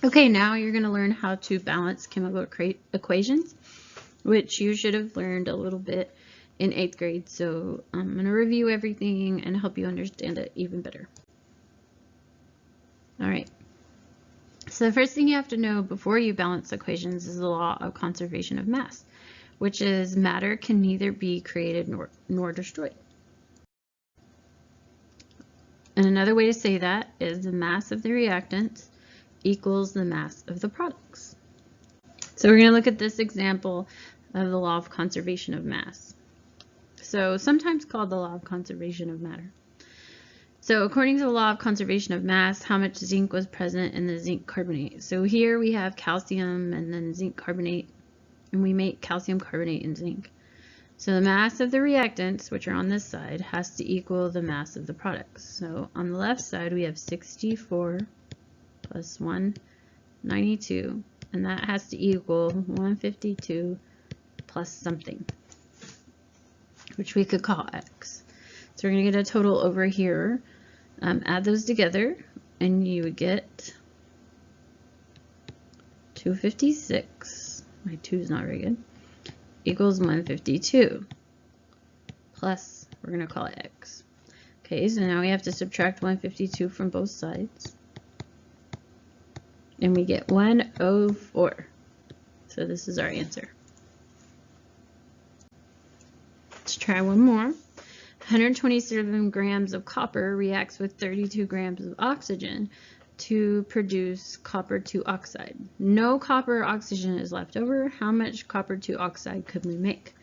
Okay, now you're going to learn how to balance chemical equations, which you should have learned a little bit in 8th grade. So I'm going to review everything and help you understand it even better. All right. So the first thing you have to know before you balance equations is the law of conservation of mass, which is matter can neither be created nor destroyed. And another way to say that is the mass of the reactants equals the mass of the products. So we're going to look at this example of the law of conservation of mass. So sometimes called the law of conservation of matter. So according to the law of conservation of mass, how much zinc was present in the zinc carbonate? So here we have calcium and then zinc carbonate, and we make calcium carbonate and zinc. So the mass of the reactants, which are on this side, has to equal the mass of the products. So on the left side, we have 64 plus 192, and that has to equal 152 plus something, which we could call x. So we're going to get a total over here. Add those together, and you would get 256. My 2 is not very good. Equals 152 plus, we're going to call it x. Okay, so now we have to subtract 152 from both sides, and we get 104. So this is our answer. Let's try one more. 127 grams of copper reacts with 32 grams of oxygen to produce copper 2 oxide. No copper or oxygen is left over. How much copper 2 oxide could we make?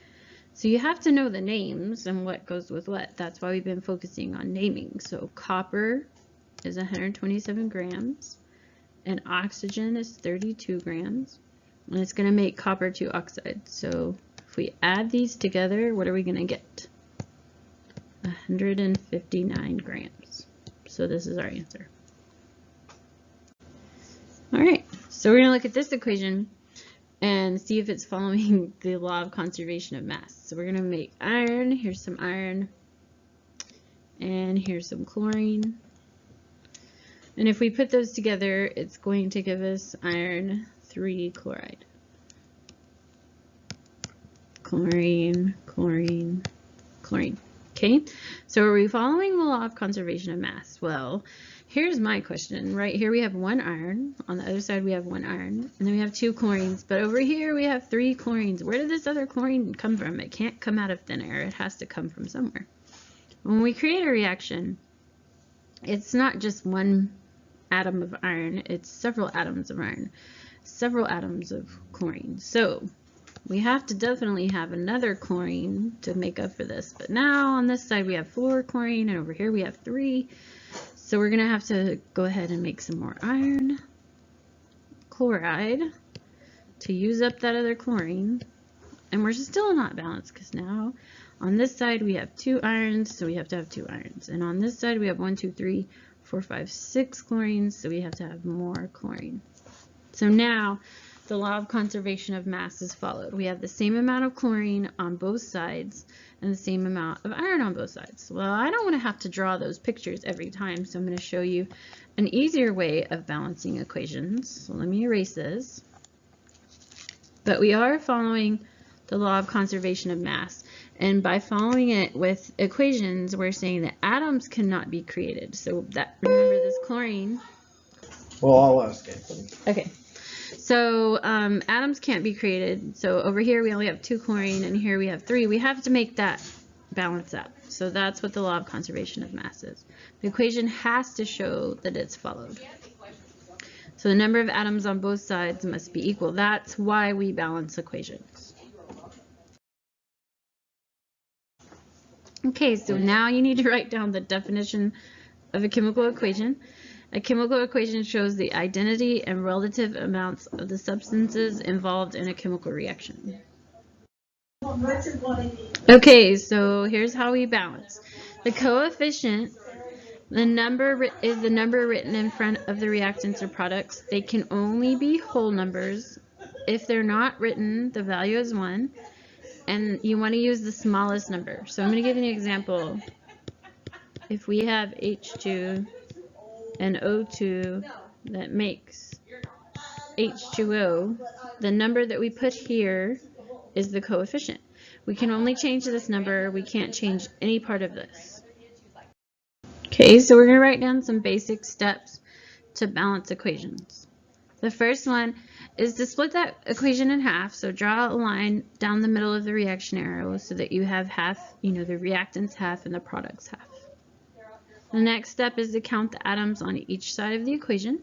So you have to know the names and what goes with what. That's why we've been focusing on naming. So copper is 127 grams and oxygen is 32 grams. And it's going to make copper 2 oxide. So if we add these together, what are we going to get? 159 grams. So this is our answer. All right, so we're going to look at this equation and see if it's following the law of conservation of mass. So we're going to make iron. Here's some iron, and here's some chlorine. And if we put those together, it's going to give us iron 3 chloride. Chlorine, chlorine, chlorine. Okay, so are we following the law of conservation of mass? Well, here's my question. Right here we have 1 iron. On the other side we have 1 iron. And then we have 2 chlorines. But over here we have 3 chlorines. Where did this other chlorine come from? It can't come out of thin air. It has to come from somewhere. When we create a reaction, it's not just 1 atom of iron. It's several atoms of iron. Several atoms of chlorine. So we have to definitely have another chlorine to make up for this. But now on this side we have 4 chlorine, and over here we have 3. So we're going to have to go ahead and make some more iron chloride to use up that other chlorine. And we're still not balanced because now on this side we have 2 irons, so we have to have 2 irons. And on this side we have 1, 2, 3, 4, 5, 6 chlorines, so we have to have more chlorine. So now the law of conservation of mass is followed. We have the same amount of chlorine on both sides and the same amount of iron on both sides. Well, I don't want to have to draw those pictures every time, so I'm going to show you an easier way of balancing equations. So let me erase this. But we are following the law of conservation of mass. And by following it with equations, we're saying that atoms cannot be created. So that, remember this chlorine. Well, I'll ask Anthony. Okay. So atoms can't be created. So over here we only have 2 chlorine, and here we have 3. We have to make that balance out. So that's what the law of conservation of mass is. The equation has to show that it's followed. So the number of atoms on both sides must be equal. That's why we balance equations. Okay, so now you need to write down the definition of a chemical equation. A chemical equation shows the identity and relative amounts of the substances involved in a chemical reaction. Okay, so here's how we balance. The coefficient, the number is the number written in front of the reactants or products. They can only be whole numbers. If they're not written, the value is 1. And you want to use the smallest number. So I'm going to give you an example. If we have H2 and O2 that makes H2O, the number that we put here is the coefficient. We can only change this number. We can't change any part of this. Okay, so we're going to write down some basic steps to balance equations. The first one is to split that equation in half. So draw a line down the middle of the reaction arrow so that you have half, the reactants half and the products half. The next step is to count the atoms on each side of the equation.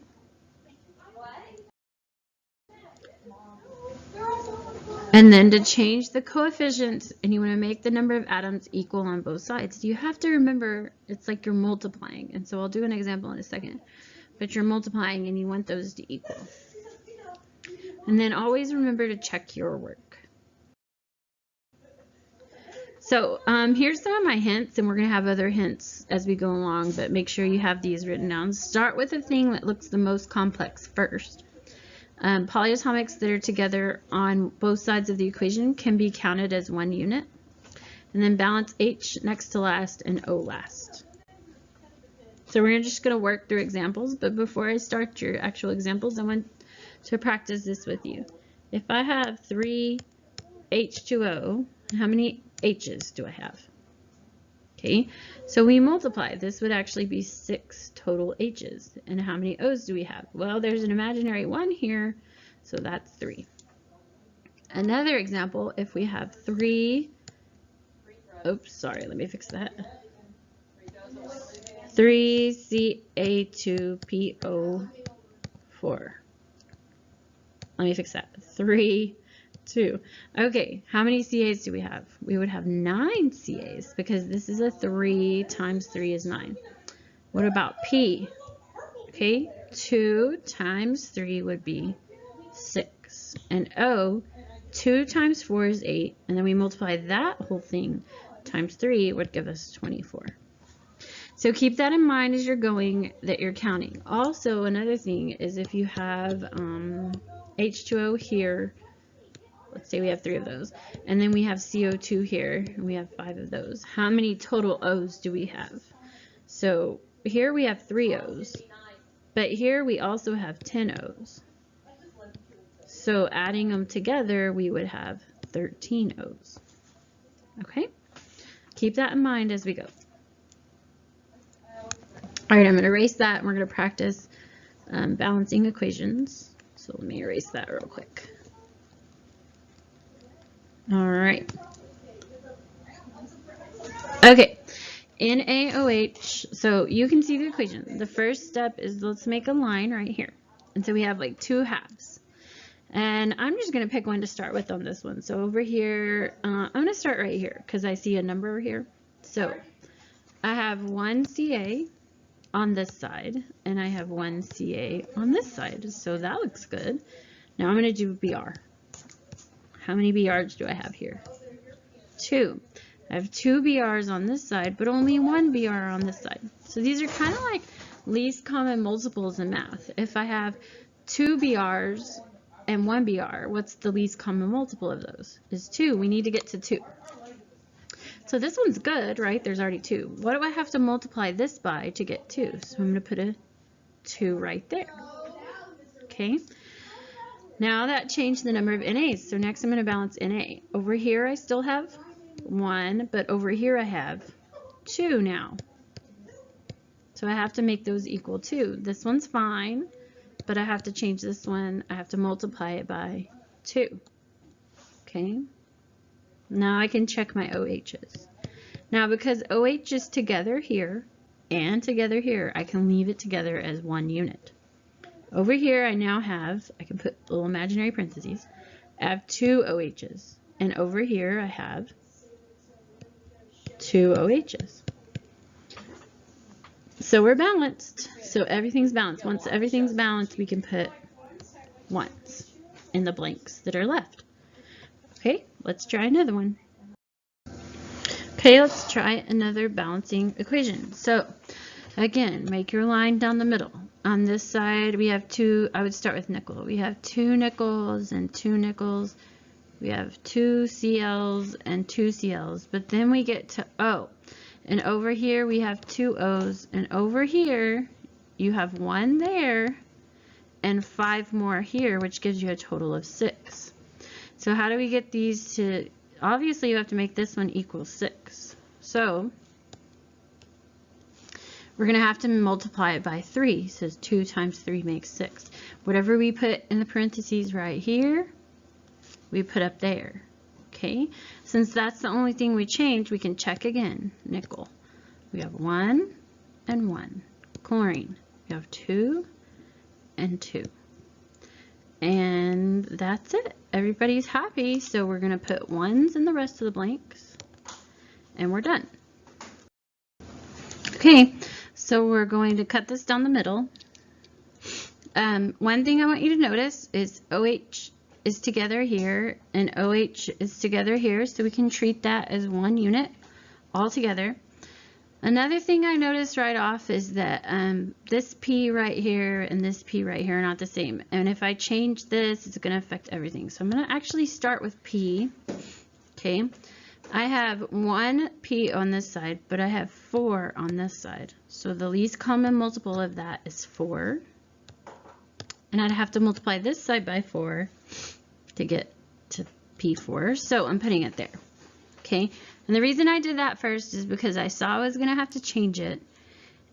And then to change the coefficients, and you want to make the number of atoms equal on both sides. You have to remember it's like you're multiplying. And so I'll do an example in a second. But you're multiplying and you want those to equal. And then always remember to check your work. So here's some of my hints, and we're going to have other hints as we go along, but make sure you have these written down. Start with the thing that looks the most complex first. Polyatomics that are together on both sides of the equation can be counted as one unit. And then balance H next to last and O last. So we're just going to work through examples, but before I start your actual examples, I want to practice this with you. If I have 3 H2O, how many H's do I have? Okay, so we multiply. This would actually be 6 total H's. And how many O's do we have? Well, there's an imaginary 1 here, so that's 3. Another example, if we have 3, oops, sorry, let me fix that. 3Ca2PO4. Let me fix that. 3, 2. Okay, how many CAs do we have? We would have 9 CAs because this is a 3 times 3 is 9. What about P? Okay, 2 times 3 would be 6. And O, 2 times 4 is 8. And then we multiply that whole thing times 3 would give us 24. So keep that in mind as you're going, that you're counting. Also, another thing is if you have H2O here, let's say we have 3 of those, and then we have CO2 here, and we have 5 of those. How many total O's do we have? So here we have 3 O's, but here we also have 10 O's. So adding them together, we would have 13 O's. Okay? Keep that in mind as we go. All right, I'm going to erase that, and we're going to practice balancing equations. So let me erase that real quick. All right. Okay, NaOH, so you can see the equation. The first step is let's make a line right here. And so we have like 2 halves. And I'm just going to pick one to start with on this one. So over here, I'm going to start right here because I see a number here. So I have 1 Ca on this side, and I have 1 Ca on this side. So that looks good. Now I'm going to do Br. How many BRs do I have here? 2. I have 2 BRs on this side, but only 1 BR on this side. So these are kind of like least common multiples in math. If I have 2 BRs and 1 BR, what's the least common multiple of those? Is 2. We need to get to 2. So this one's good, right? There's already 2. What do I have to multiply this by to get 2? So I'm going to put a 2 right there. Okay. Now that changed the number of NAs. So next I'm going to balance Na. Over here I still have 1, but over here I have 2 now. So I have to make those equal 2. This one's fine, but I have to change this one. I have to multiply it by 2. Okay. Now I can check my OHs. Now because OH is together here and together here, I can leave it together as one unit. Over here I now have, I can put little imaginary parentheses, I have 2 OHs. And over here I have 2 OHs. So we're balanced. So everything's balanced. Once everything's balanced, we can put 1s in the blanks that are left. Okay, let's try another one. Okay, let's try another balancing equation. So again, make your line down the middle. On this side, we have 2, I would start with nickel. We have 2 nickels and 2 nickels. We have 2 Cls and 2 Cls. But then we get to O. And over here, we have 2 Os. And over here, you have 1 there and 5 more here, which gives you a total of 6. So how do we get these to, obviously you have to make this one equal 6. So we're going to have to multiply it by 3. It says 2 times 3 makes 6. Whatever we put in the parentheses right here, we put up there. Okay, since that's the only thing we changed, we can check again. Nickel. We have 1 and 1. Chlorine. We have 2 and 2. And that's it. Everybody's happy, so we're going to put 1s in the rest of the blanks, and we're done. Okay, so we're going to cut this down the middle. One thing I want you to notice is OH is together here, and OH is together here, so we can treat that as one unit all together. Another thing I noticed right off is that this P right here and this P right here are not the same. And if I change this, it's going to affect everything. So I'm going to actually start with P. Okay. I have 1 P on this side, but I have 4 on this side. So the least common multiple of that is 4. And I'd have to multiply this side by 4 to get to P4. So I'm putting it there. Okay. And the reason I did that first is because I saw I was going to have to change it.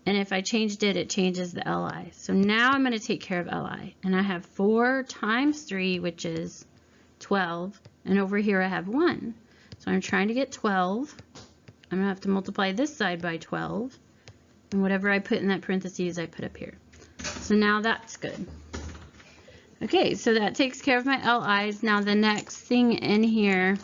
And if I changed it, it changes the LI. So now I'm going to take care of LI. And I have 4 times 3, which is 12. And over here I have 1. So I'm trying to get 12. I'm going to have to multiply this side by 12. And whatever I put in that parentheses, I put up here. So now that's good. Okay, so that takes care of my LIs. Now the next thing in here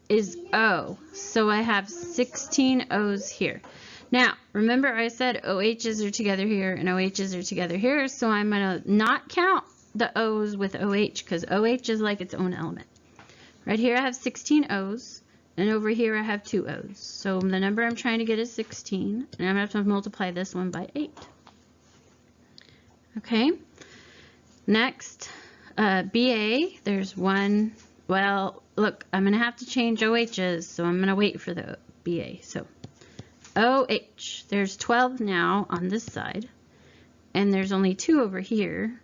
is O. So I have 16 O's here. Now, remember I said OH's are together here and OH's are together here, so I'm going to not count the O's with OH because OH is like its own element. Right here I have 16 O's, and over here I have 2 O's. So the number I'm trying to get is 16, and I'm going to have to multiply this one by 8. Okay, next, BA, there's 1. Well, look, I'm going to have to change OH's, so I'm going to wait for the BA. So OH, there's 12 now on this side, and there's only 2 over here.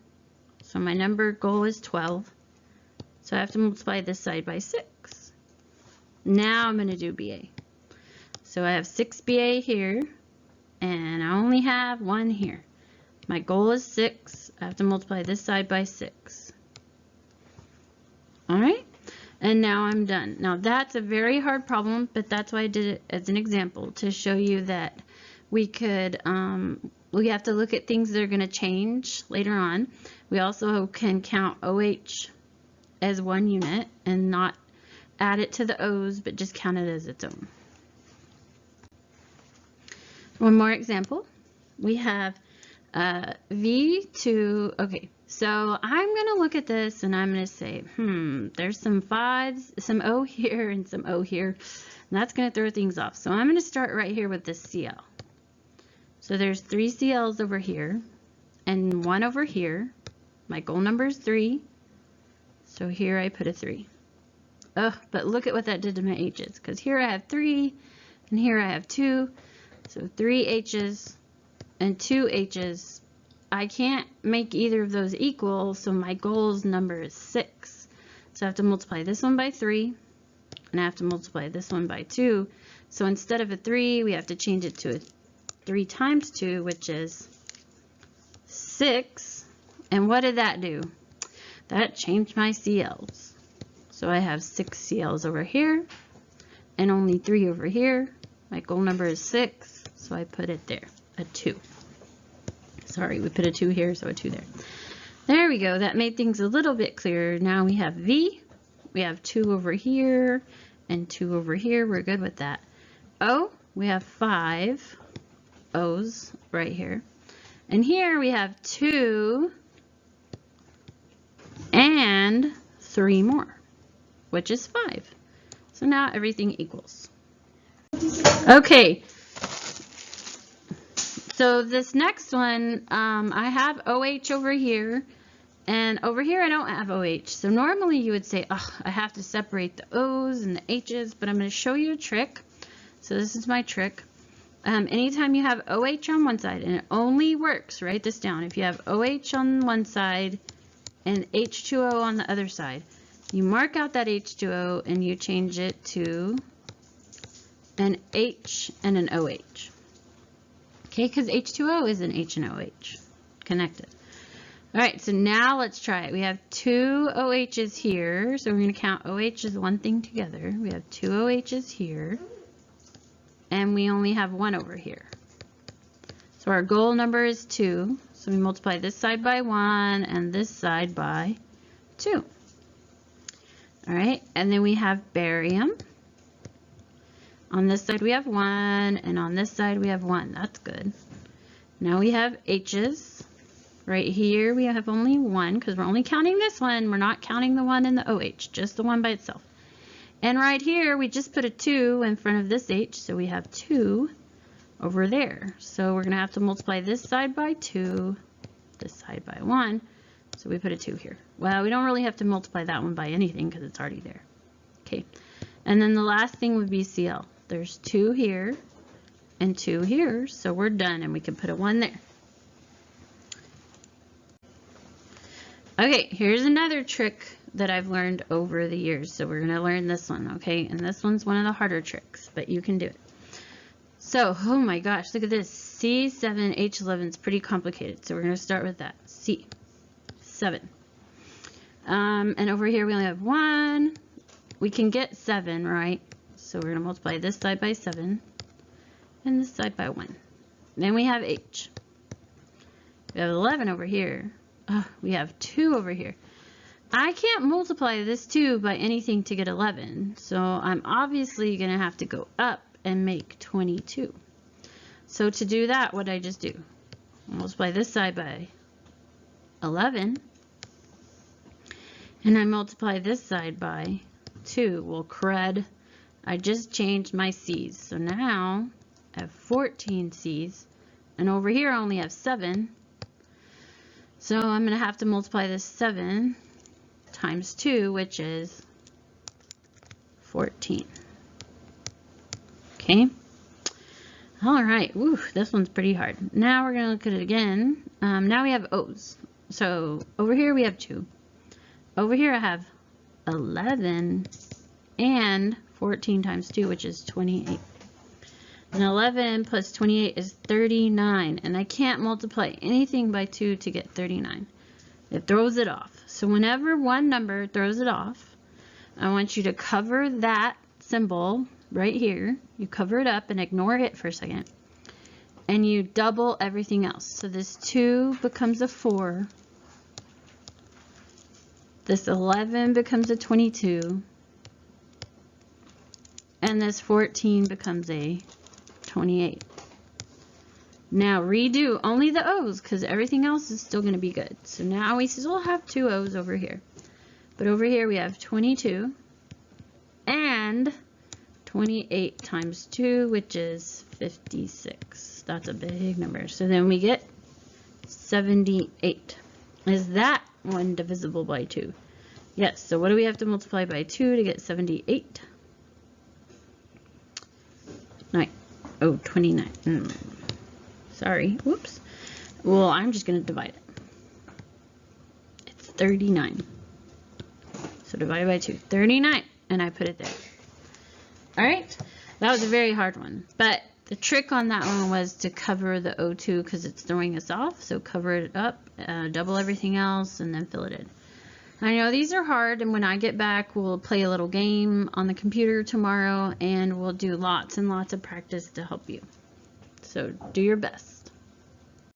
So my number goal is 12. So I have to multiply this side by 6. Now I'm going to do BA. So I have 6 BA here, and I only have 1 here. My goal is 6. I have to multiply this side by 6. All right. And now I'm done. Now that's a very hard problem, but that's why I did it as an example to show you that we could, we have to look at things that are going to change later on. We also can count OH as one unit and not add it to the O's, but just count it as its own. One more example. We have V2, okay. So I'm going to look at this and I'm going to say, there's some 5s, some O here and some O here. And that's going to throw things off. So I'm going to start right here with this CL. So there's 3 CLs over here and 1 over here. My goal number is 3. So here I put a 3. Ugh, but look at what that did to my H's. Because here I have 3 and here I have 2. So 3 H's and 2 H's. I can't make either of those equal, so my goal's number is 6. So I have to multiply this one by 3, and I have to multiply this one by 2. So instead of a 3, we have to change it to a 3 times 2, which is 6. And what did that do? That changed my CLs. So I have 6 CLs over here, and only 3 over here. My goal number is 6, so I put it there, a 2. Sorry, we put a 2 here, so a 2 there. There we go. That made things a little bit clearer. Now we have V. We have 2 over here and 2 over here. We're good with that. O, we have 5 O's right here. And here we have 2 and 3 more, which is 5. So now everything equals. Okay. So this next one, I have OH over here, and over here I don't have OH. So normally you would say, oh, I have to separate the O's and the H's, but I'm going to show you a trick. So this is my trick. anytime you have OH on one side, and it only works, write this down, if you have OH on one side and H2O on the other side, you mark out that H2O and you change it to an H and an OH. Okay, because H2O is an H and OH connected. All right, so now let's try it. We have two OHs here, so we're going to count OH as one thing together. We have two OHs here, and we only have one over here. So our goal number is 2, so we multiply this side by 1 and this side by 2. All right, and then we have barium. On this side we have 1, and on this side we have 1. That's good. Now we have H's. Right here we have only 1 because we're only counting this one. We're not counting the 1 in the OH, just the 1 by itself. And right here we just put a 2 in front of this H, so we have 2 over there. So we're going to have to multiply this side by 2, this side by 1. So we put a 2 here. Well, we don't really have to multiply that one by anything because it's already there. Okay. And then the last thing would be Cl. There's 2 here and 2 here, so we're done, and we can put a 1 there. Okay, here's another trick that I've learned over the years. So we're going to learn this one, okay? And this one's one of the harder tricks, but you can do it. So, oh my gosh, look at this. C7H11 is pretty complicated, so we're going to start with that. C7. And over here we only have 1. We can get 7, right? So we're going to multiply this side by 7 and this side by 1. Then we have H. We have 11 over here. Oh, we have 2 over here. I can't multiply this 2 by anything to get 11, so I'm obviously going to have to go up and make 22. So to do that, what did I just do? Multiply this side by 11, and I multiply this side by 2. Well, crud, I just changed my C's. So now I have 14 C's, and over here I only have 7. So I'm going to have to multiply this 7 times 2, which is 14. Okay. All right. Woo, this one's pretty hard. Now we're going to look at it again. Now we have O's. So over here we have 2. Over here I have 11 and 14 times 2, which is 28. And 11 plus 28 is 39, and I can't multiply anything by 2 to get 39. It throws it off. So whenever one number throws it off, I want you to cover that symbol right here. You cover it up and ignore it for a second, and you double everything else. So this 2 becomes a 4. This 11 becomes a 22. And this 14 becomes a 28. Now redo only the O's because everything else is still going to be good. So now we still have 2 O's over here. But over here we have 22 and 28 times 2, which is 56. That's a big number. So then we get 78. Is that one divisible by 2? Yes. So what do we have to multiply by 2 to get 78? 29. Sorry. Whoops. Well, I'm just going to divide it. It's 39. So divided by 2. 39. And I put it there. Alright. That was a very hard one. But the trick on that one was to cover the O2 because it's throwing us off. So cover it up, double everything else, and then fill it in. I know these are hard, and when I get back, we'll play a little game on the computer tomorrow, and we'll do lots and lots of practice to help you. So do your best.